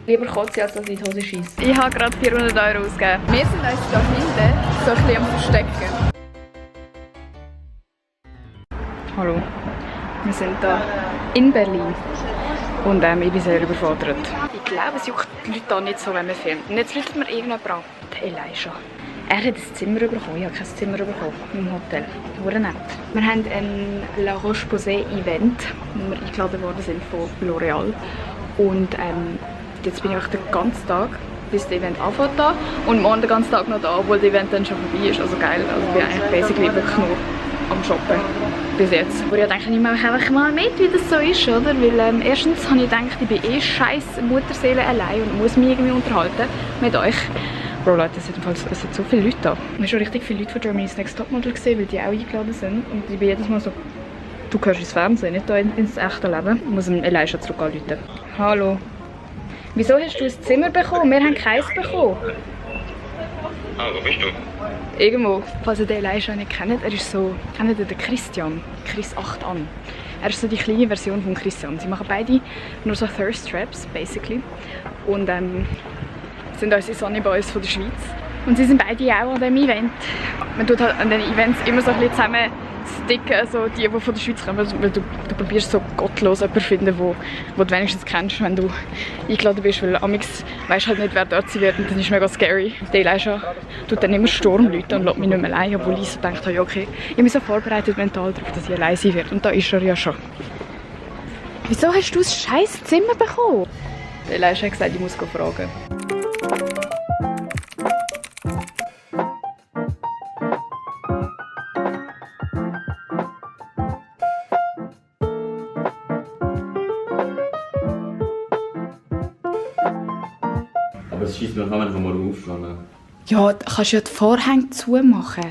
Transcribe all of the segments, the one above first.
Lieber kotze, als dass ich in die Hose scheisse. Ich habe gerade 400 € ausgegeben. Wir sind uns da hinten so ein bisschen am Verstecken. Hallo, wir sind hier in Berlin und ich bin sehr überfordert. Ich glaube, es juckt die Leute hier nicht so, wenn man filmt. Und jetzt ruft mir irgendjemand an, der Elijah. Er hat ein Zimmer bekommen, ich habe kein Zimmer bekommen im Hotel. Sehr nett. Wir haben ein La Roche-Posay-Event, wo wir eingeladen worden sind von L'Oréal. Und jetzt bin ich den ganzen Tag, bis das Event anfängt da. Und morgen den ganzen Tag noch da, obwohl das Event dann schon vorbei ist. Also geil, also ich bin eigentlich basically wirklich nur am Shoppen. Bis jetzt. Aber ich denke, ich mache einfach mal mit, wie das so ist, oder? Weil erstens habe ich gedacht, ich bin scheiß Mutterseele allein und muss mich irgendwie unterhalten mit euch. Bro Leute, es sind so viele Leute da. Ich habe schon richtig viele Leute von Germany's Next Topmodel gesehen, weil die auch eingeladen sind. Und ich bin jedes Mal so, du hörst ins Fernsehen, nicht ins echte Leben. Ich muss dem Elijah zurück anrufen. Hallo. Wieso hast du ein Zimmer bekommen? Wir haben keins bekommen. Ah, wo bist du? Irgendwo. Falls ihr den Elijah nicht kennt, er ist so, kennt ihr den Christian? Chris 8 an. Er ist so die kleine Version von Christian. Sie machen beide nur so Thirst Traps, basically. Und sind unsere Sunny Boys von der Schweiz. Und sie sind beide auch an diesem Event. Man tut halt an den Events immer so ein bisschen zusammen sticken, also die von der Schweiz kommen, weil du probierst so gottlos jemanden zu finden, wo du wenigstens kennst, wenn du eingeladen bist, weil amix weisst halt nicht, wer dort sein wird und das ist mega scary. Der Elijah tut dann immer Sturm läuten und lässt mich nicht mehr allein, obwohl ich so gedacht habe, ja, okay, ich bin so vorbereitet mental darauf, dass ich allein sein werde und da ist er ja schon. Wieso hast du ein scheiß Zimmer bekommen? Der Elijah hat gesagt, ich muss fragen. Aber es schießt mir noch, wenn ich morgen aufstehen. Ja, kannst du ja die Vorhänge zumachen.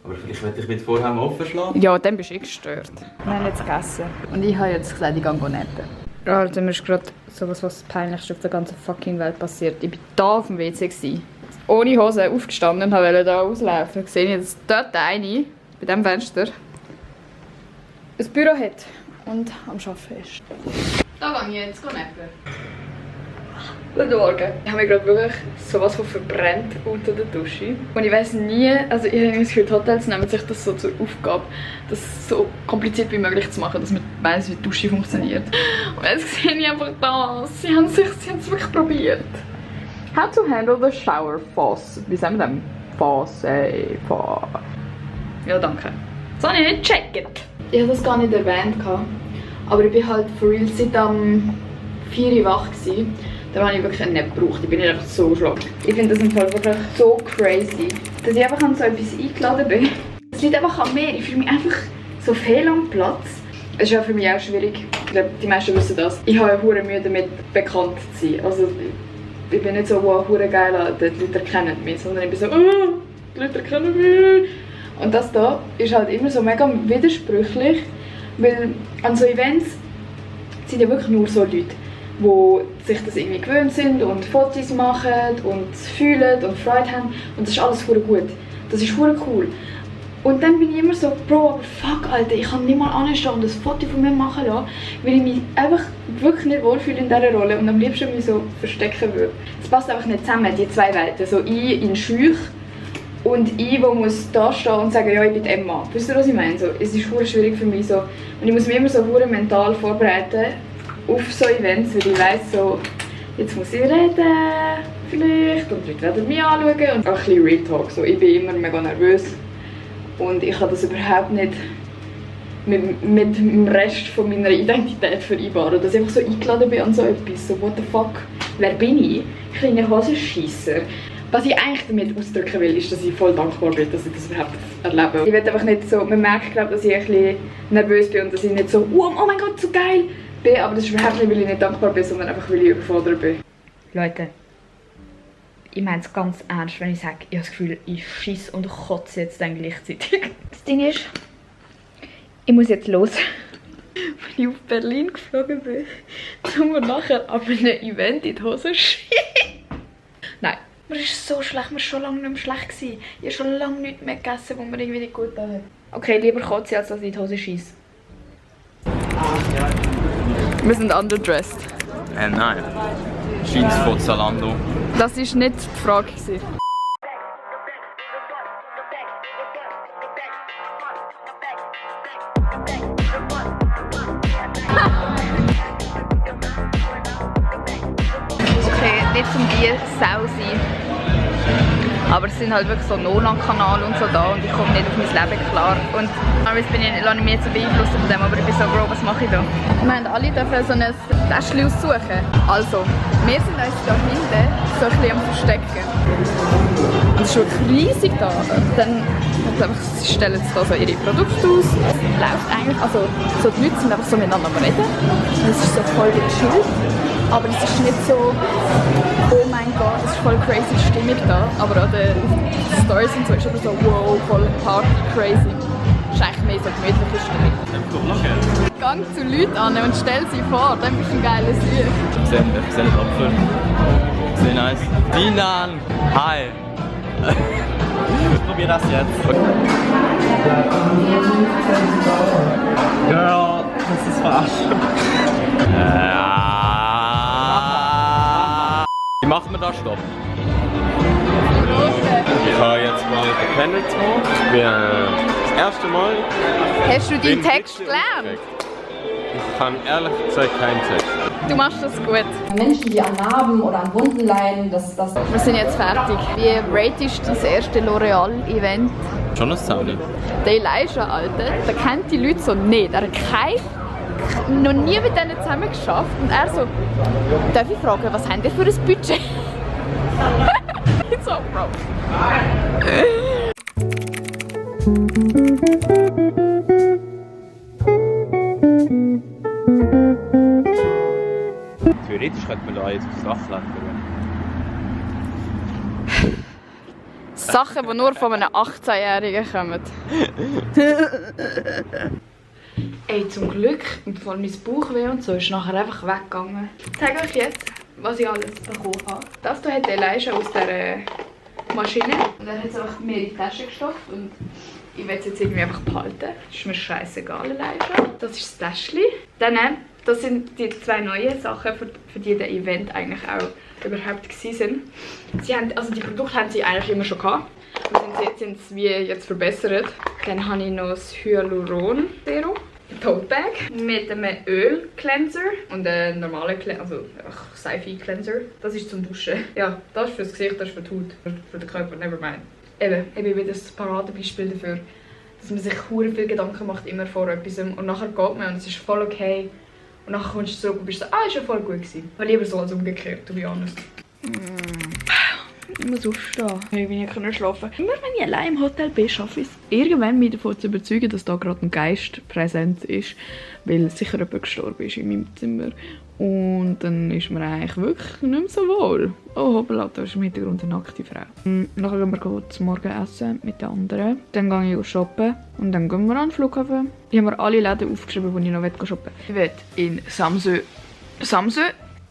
Aber vielleicht werde ich mit Vorhängen offen schlafen. Ja, dann bist du gestört. Wir haben jetzt gegessen. Und ich habe jetzt gesagt, ich gehe netten. Also, mir ist gerade sowas, was das Peinlichste auf der ganzen fucking Welt passiert. Ich war da auf dem WC gewesen, ohne Hose aufgestanden und wollte da auslaufen. Ich sehe jetzt dort eine, bei diesem Fenster, ein Büro hat und am Arbeiten ist. Da gehe ich jetzt neppen. Guten Morgen. Ich habe mich gerade wirklich sowas von verbrennt unter der Dusche. Und ich weiss nie, also ich habe das Gefühl, die Hotels nehmen sich das so zur Aufgabe, das so kompliziert wie möglich zu machen, dass man weiss, wie die Dusche funktioniert. Und jetzt sehe ich einfach das. Sie haben es wirklich probiert. How to handle the shower faucet. Wie sagen wir das? Faucet. Ja, danke. Das habe ich nicht gecheckt. Ich habe das gar nicht erwähnt, aber ich bin halt for real seit am 4 Uhr wach gewesen. Da habe ich wirklich nicht gebraucht. Ich bin nicht einfach so schlau. Ich finde das im Fall wirklich so crazy, dass ich einfach an so etwas eingeladen bin. Es liegt einfach an mir. Ich fühle mich einfach so fehl am Platz. Es ist ja für mich auch schwierig. Ich glaube, die meisten wissen das. Ich habe ja Mühe damit, bekannt zu sein. Also, ich bin nicht so, wow, geil, die Leute kennen mich, sondern ich bin so, oh, die Leute kennen mich. Und das hier ist halt immer so mega widersprüchlich, weil an so Events sind ja wirklich nur so Leute, die sich das irgendwie gewöhnt sind und Fotos machen und fühlen und Freude haben. Und das ist alles verdammt gut. Das ist verdammt cool. Und dann bin ich immer so, Bro, aber fuck, Alter, ich kann nicht mal anstehen und ein Foto von mir machen lassen, weil ich mich einfach wirklich nicht wohlfühle in dieser Rolle und am liebsten mich so verstecken würde. Es passt einfach nicht zusammen, die zwei Welten. So ich in Scheuch und ich, der muss da stehen und sagen, ja, ich bin Emma. Wisst ihr, was ich meine? So, es ist verdammt schwierig für mich. So. Und ich muss mich immer so verdammt mental vorbereiten auf so Events, weil ich weiss, so, jetzt muss ich reden, vielleicht, und die Leute werden mich anschauen. Und auch ein bisschen Real Talk, so, ich bin immer mega nervös. Und ich kann das überhaupt nicht mit dem Rest von meiner Identität vereinbaren. Dass ich einfach so eingeladen bin an so etwas, so, what the fuck, wer bin ich? Kleiner Hosenscheisser. Was ich eigentlich damit ausdrücken will, ist, dass ich voll dankbar bin, dass ich das überhaupt erlebe. Ich will einfach nicht so, man merkt, glaube, dass ich ein bisschen nervös bin und dass ich nicht so, oh mein Gott, so geil bin, aber das ist überhaupt nicht, weil ich nicht dankbar bin, sondern einfach, weil ich überfordert bin. Leute, ich meine es ganz ernst, wenn ich sage, ich habe das Gefühl, ich schieße und kotze jetzt dann gleichzeitig. Das Ding ist, ich muss jetzt los. Wenn ich auf Berlin geflogen bin, um mir nachher ab einem Event in die Hose schießen. Nein. Mir ist so schlecht, mir war schon lange nicht mehr schlecht gewesen. Ich habe schon lange nichts mehr gegessen, wo mir irgendwie nicht gut hat. Okay, lieber kotze als ich in die Hose schieße. Wir sind underdressed. Nein. Jeans von Zalando. Das war nicht die Frage. Okay, nicht zum Bier Sau sein. Aber es sind halt wirklich so Nolan-Kanal und so da und ich komme nicht auf mein Leben klar. Und normalerweise lasse ich mich nicht so beeinflusst von dem, aber ich bin so, Bro, was mache ich da? Wir haben alle dürfen so ein Täschchen aussuchen. Also, wir sind uns da hinten so ein bisschen am Verstecken. Und es ist wirklich riesig da. Dann, ich glaube, sie stellen jetzt da so ihre Produkte aus. Es läuft eigentlich, also so die Leute sind einfach so miteinander am Reden. Es ist so voll gechillt. Aber es ist nicht so, oh mein Gott, es ist voll crazy Stimmung da. Aber auch die Stories und so ist aber so, wow, voll Party, crazy. Es ist eigentlich mehr so gemütliche Stimmung. Gang zu Leuten an und stell sie vor, dann bist du ein geiles Lied. Ich sehe den Apfel. Sehr nice. Dinan! Hi! Ich probier das jetzt. Girl, das ist verarscht. Wie macht man das? Stopp. Ich habe jetzt mal gepennt. Ich bin das erste Mal. Hast du deinen Text gelernt? Ich kann ehrlich gesagt keinen Text. Du machst das gut. Menschen, die an Narben oder an Wunden leiden, das Wir sind jetzt fertig. Wie ratest du das erste L'Oreal-Event? Schon ein Sound. Der Elijah, Alter, der kennt die Leute so nicht. Er hat noch nie mit denen zusammen geschafft. Und er so, darf ich fragen, was habt ihr für ein Budget? So, Bro. Theoretisch könnte man da jetzt aufs Dach klettern. Sachen, die nur von einem 18-Jährigen kommen. Ey, zum Glück, vor mein Bauchweh und so, ist nachher einfach weggegangen. Ich zeige euch jetzt, was ich alles bekommen habe. Das hier hat Elijah aus dieser Maschine. Und er hat es einfach mir in die Tasche gestopft und ich will es jetzt irgendwie einfach behalten. Das ist mir scheißegal, Elijah. Das ist das Täschchen. Dann, das sind die zwei neuen Sachen, für die das Event eigentlich auch überhaupt waren. Also die Produkte haben sie eigentlich immer schon gehabt. Und jetzt sind sie wie jetzt verbessert. Dann habe ich noch das Hyaluron-Serum. Tote Bag mit einem Öl-Cleanser und einem normalen also Seife-Cleanser. Das ist zum Duschen. Ja, das ist fürs Gesicht, das ist für die Haut, für den Körper, nevermind. Eben, ich bin das Paradebeispiel dafür, dass man sich hure viel Gedanken macht immer vor etwas und nachher geht man und es ist voll okay. Und nachher kommst du zurück und bist so, ist ja voll gut gewesen. Aber lieber so als umgekehrt, to be honest. Ich muss aufstehen. Ich will nicht schlafen. Immer wenn ich allein im Hotel bin, schaffe ich es, irgendwann mich davon zu überzeugen, dass da gerade ein Geist präsent ist. Weil sicher jemand gestorben ist in meinem Zimmer. Und dann ist mir eigentlich wirklich nicht mehr so wohl. Oh, hoppla, da ist im Hintergrund eine nackte Frau. Nachher gehen wir zum Morgenessen mit den anderen. Dann gehe ich shoppen. Und dann gehen wir an den Flughafen. Ich habe mir alle Läden aufgeschrieben, wo ich noch shoppen will. Ich will in Samsø.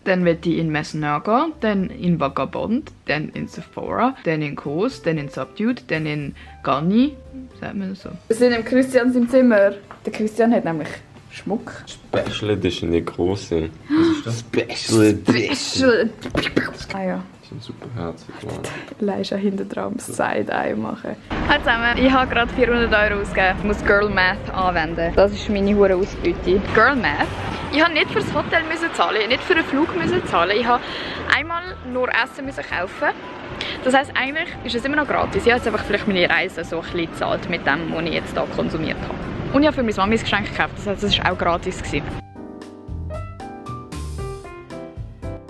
Dann will ich in Messenau gehen, dann in Vagabond, dann in Sephora, dann in Kos, dann in Subdued, dann in Garni. Sagt man das so? Wir sind im Christian im Zimmer. Der Christian hat nämlich Schmuck. Special Edition, die große. Was ist das? Special Edition. Ah ja. Die sind super herzig, Mann. Leisha hinter dran am Side-Eye machen. Hallo zusammen, ich habe gerade 400 € ausgegeben. Ich muss Girl Math anwenden. Das ist meine hure Ausbeute. Girl Math. Ich habe nicht für das Hotel zahlen, nicht für den Flug zahlen. Ich habe einmal nur Essen kaufen. Das heisst, eigentlich ist es immer noch gratis. Ich habe jetzt einfach vielleicht meine Reise so ein bisschen gezahlt mit dem, was ich jetzt hier konsumiert habe. Und ich habe für meine Mami ein Geschenk gekauft. Das heisst, es war auch gratis. Es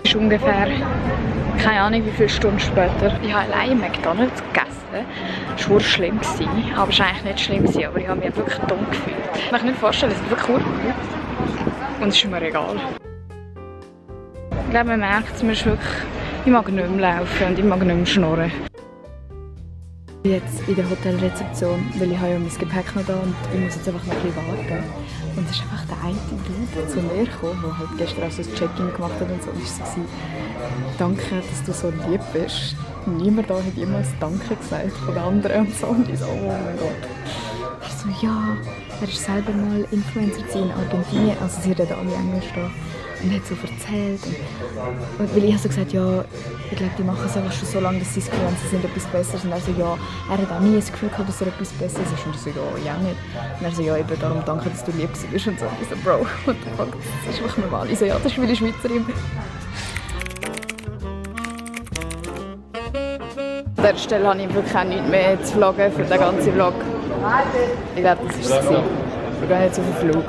ist ungefähr, keine Ahnung wie viele Stunden später. Ich habe allein in McDonald's gegessen. Das war schlimm, aber es war eigentlich nicht schlimm, aber ich habe mich wirklich dumm gefühlt. Ich kann mir nicht vorstellen, es ist wirklich gut. Und es ist mir egal. Ich glaube, man merkt es, ich mag nicht mehr laufen und ich mag nicht mehr schnurren. Ich bin jetzt in der Hotelrezeption, weil ich habe ja mein Gepäck noch da und ich muss jetzt einfach noch ein bisschen warten. Und es ist einfach der eine Dude zu mir gekommen, der halt gestern auch so ein Check-in gemacht hat und so. Und es war so, danke, dass du so lieb bist. Niemand da hat jemals Danke gesagt von den anderen und so. Und ich so, oh mein Gott. Er so, ja, er ist selber mal Influencer in Argentinien. Also sie reden alle Englisch da. und hat so erzählt. Und weil ich habe so gesagt, ja, ich glaube, die machen es einfach schon so lange, dass sie das Gefühl haben, sie sind etwas Besseres. Und er so, ja, er hat auch nie das Gefühl gehabt, dass er etwas Besseres ist. Und ich so, ja, ich auch nicht. Und er so, ja, eben darum danke, dass du lieb bist. Und so, ich so, Bro, what the fuck, das ist einfach normal. Ich so, ja, das ist, weil ich Schweizerin bin. An dieser Stelle habe ich wirklich auch nichts mehr zu vloggen für den ganzen Vlog. Ich glaube, das war es. Wir gehen jetzt auf den Flug.